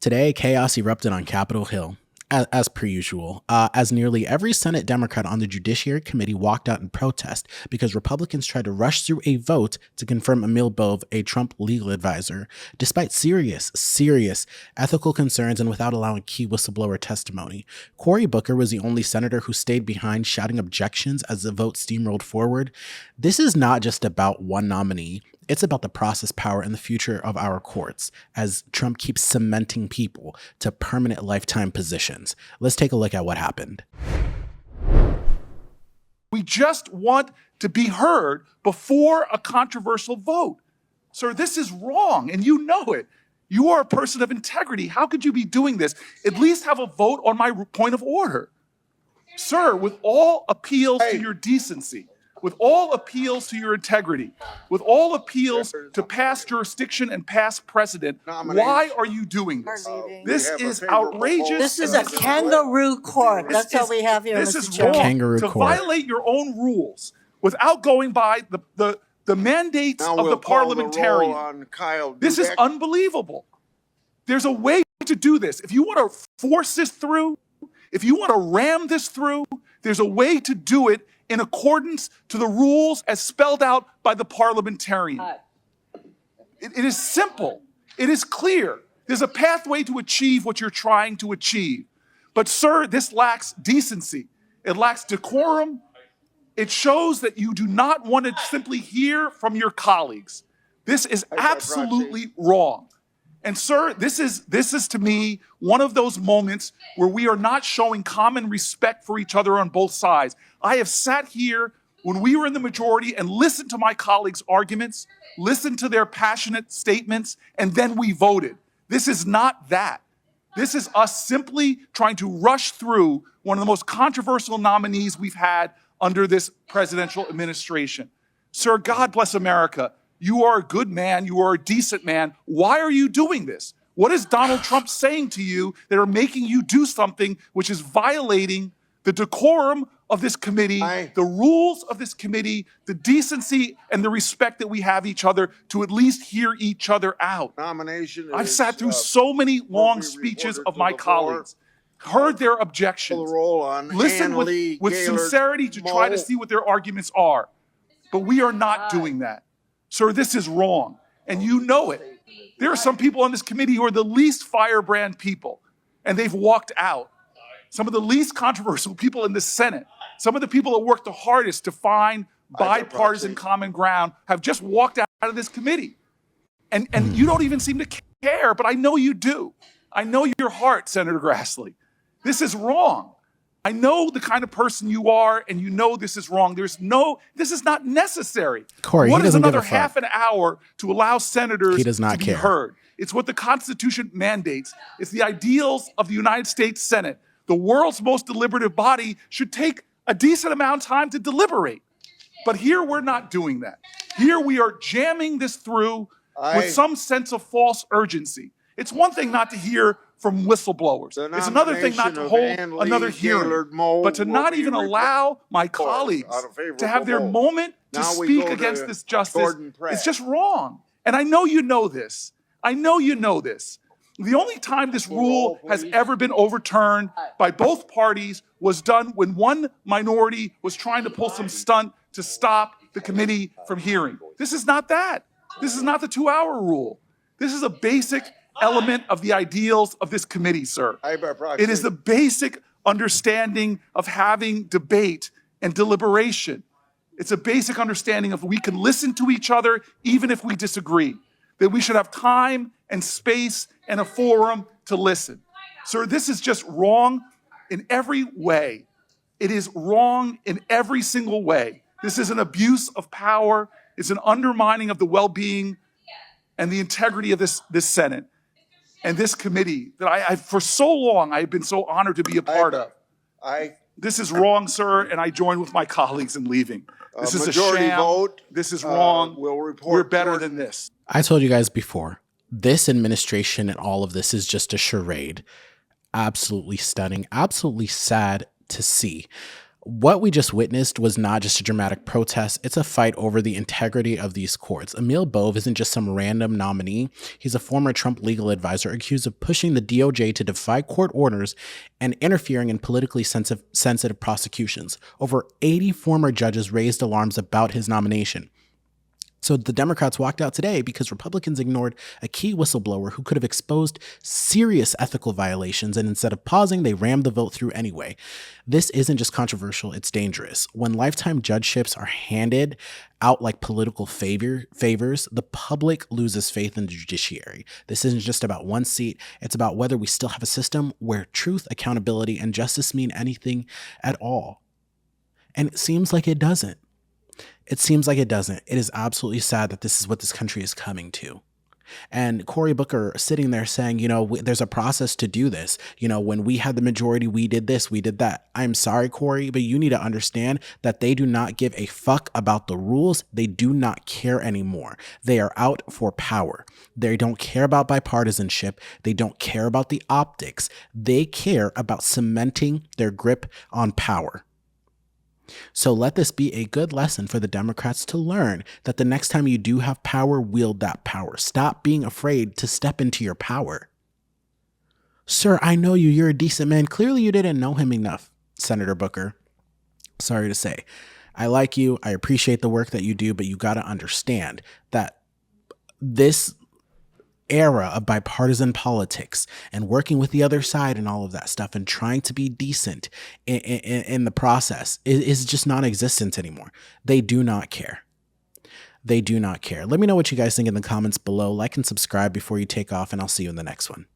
Today, chaos erupted on Capitol Hill, as per usual, as nearly every Senate Democrat on the Judiciary Committee walked out in protest because Republicans tried to rush through a vote to confirm Emil Bove, a Trump legal advisor, despite serious ethical concerns and without allowing key whistleblower testimony. Cory Booker was the only senator who stayed behind, shouting objections as the vote steamrolled forward. This is not just about one nominee. It's about the process, power, and the future of our courts as Trump keeps cementing people to permanent lifetime positions. Let's take a look at what happened. We just want to be heard before a controversial vote. Sir, this is wrong, and you know it. You are a person of integrity. How could you be doing this? At least have a vote on my point of order. Sir, with all appeals to your decency, with all appeals to your integrity, with all appeals to past jurisdiction and past precedent, why are you doing this? This is outrageous. This is a kangaroo court. That's how we have here, This Mr. is Chairman. wrong. Kangaroo To court. violate your own rules without going by the mandates of the parliamentarian. This is unbelievable. There's a way to do this. If you want to force this through, if you want to ram this through, there's a way to do it in accordance to the rules as spelled out by the parliamentarian. It is simple. It is clear. There's a pathway to achieve what you're trying to achieve. But sir, this lacks decency. It lacks decorum. It shows that you do not want to simply hear from your colleagues. This is absolutely wrong. And sir, this is to me one of those moments where we are not showing common respect for each other on both sides. I have sat here when we were in the majority and listened to my colleagues' arguments, listened to their passionate statements, and then we voted. This is not that. This is us simply trying to rush through one of the most controversial nominees we've had under this presidential administration. Sir, God bless America. You are a good man. You are a decent man. Why are you doing this? What is Donald Trump saying to you that are making you do something which is violating the decorum of this committee, the rules of this committee, the decency and the respect that we have each other to at least hear each other out? I've sat through so many long speeches of my colleagues, heard their objections, listened with sincerity to try to see what their arguments are. But we are not doing that. Sir, this is wrong, and you know it. There are some people on this committee who are the least firebrand people, and they've walked out. Some of the least controversial people in the Senate, some of the people that worked the hardest to find bipartisan common ground have just walked out of this committee. And you don't even seem to care, but I know you do. I know your heart, Senator Grassley. This is wrong. I know the kind of person you are, and you know this is wrong. This is not necessary. Cory, what he is doesn't another give a fuck. half an hour to allow senators He does not to be care. heard? It's what the Constitution mandates. It's the ideals of the United States Senate. The world's most deliberative body should take a decent amount of time to deliberate. But here we're not doing that. Here we are jamming this through with some sense of false urgency. It's one thing not to hear from whistleblowers. It's another thing not to hold another hearing, but to not even allow my colleagues to have their moment to speak against this justice. It's just wrong. And I know you know this. I know you know this. The only time this rule has ever been overturned by both parties was done when one minority was trying to pull some stunt to stop the committee from hearing. This is not that. This is not the 2-hour rule. This is a basic element of the ideals of this committee, sir. It is the basic understanding of having debate and deliberation. It's a basic understanding of we can listen to each other even if we disagree, that we should have time and space and a forum to listen. Sir, this is just wrong in every way. It is wrong in every single way. This is an abuse of power. It's an undermining of the well-being and the integrity of this Senate and this committee that I for so long, I've been so honored to be a part of. This is wrong, sir, and I join with my colleagues in leaving. This is a sham. Vote. This is wrong. We're better than this. I told you guys before, this administration and all of this is just a charade. Absolutely stunning, absolutely sad to see. What we just witnessed was not just a dramatic protest, it's a fight over the integrity of these courts. Emil Bove isn't just some random nominee. He's a former Trump legal advisor accused of pushing the DOJ to defy court orders and interfering in politically sensitive prosecutions. Over 80 former judges raised alarms about his nomination. So the Democrats walked out today because Republicans ignored a key whistleblower who could have exposed serious ethical violations, and instead of pausing, they rammed the vote through anyway. This isn't just controversial, it's dangerous. When lifetime judgeships are handed out like political favors, the public loses faith in the judiciary. This isn't just about one seat, it's about whether we still have a system where truth, accountability, and justice mean anything at all. And it seems like it doesn't. It seems like it doesn't. It is absolutely sad that this is what this country is coming to. And Cory Booker sitting there saying, there's a process to do this. When we had the majority, we did this, we did that. I'm sorry, Cory, but you need to understand that they do not give a fuck about the rules. They do not care anymore. They are out for power. They don't care about bipartisanship. They don't care about the optics. They care about cementing their grip on power. So let this be a good lesson for the Democrats to learn that the next time you do have power, wield that power. Stop being afraid to step into your power. Sir, I know you. You're a decent man. Clearly you didn't know him enough, Senator Booker. Sorry to say. I like you. I appreciate the work that you do, but you got to understand that this era of bipartisan politics and working with the other side and all of that stuff and trying to be decent in the process is just non-existent anymore. They do not care. They do not care. Let me know what you guys think in the comments below. Like and subscribe before you take off, and I'll see you in the next one.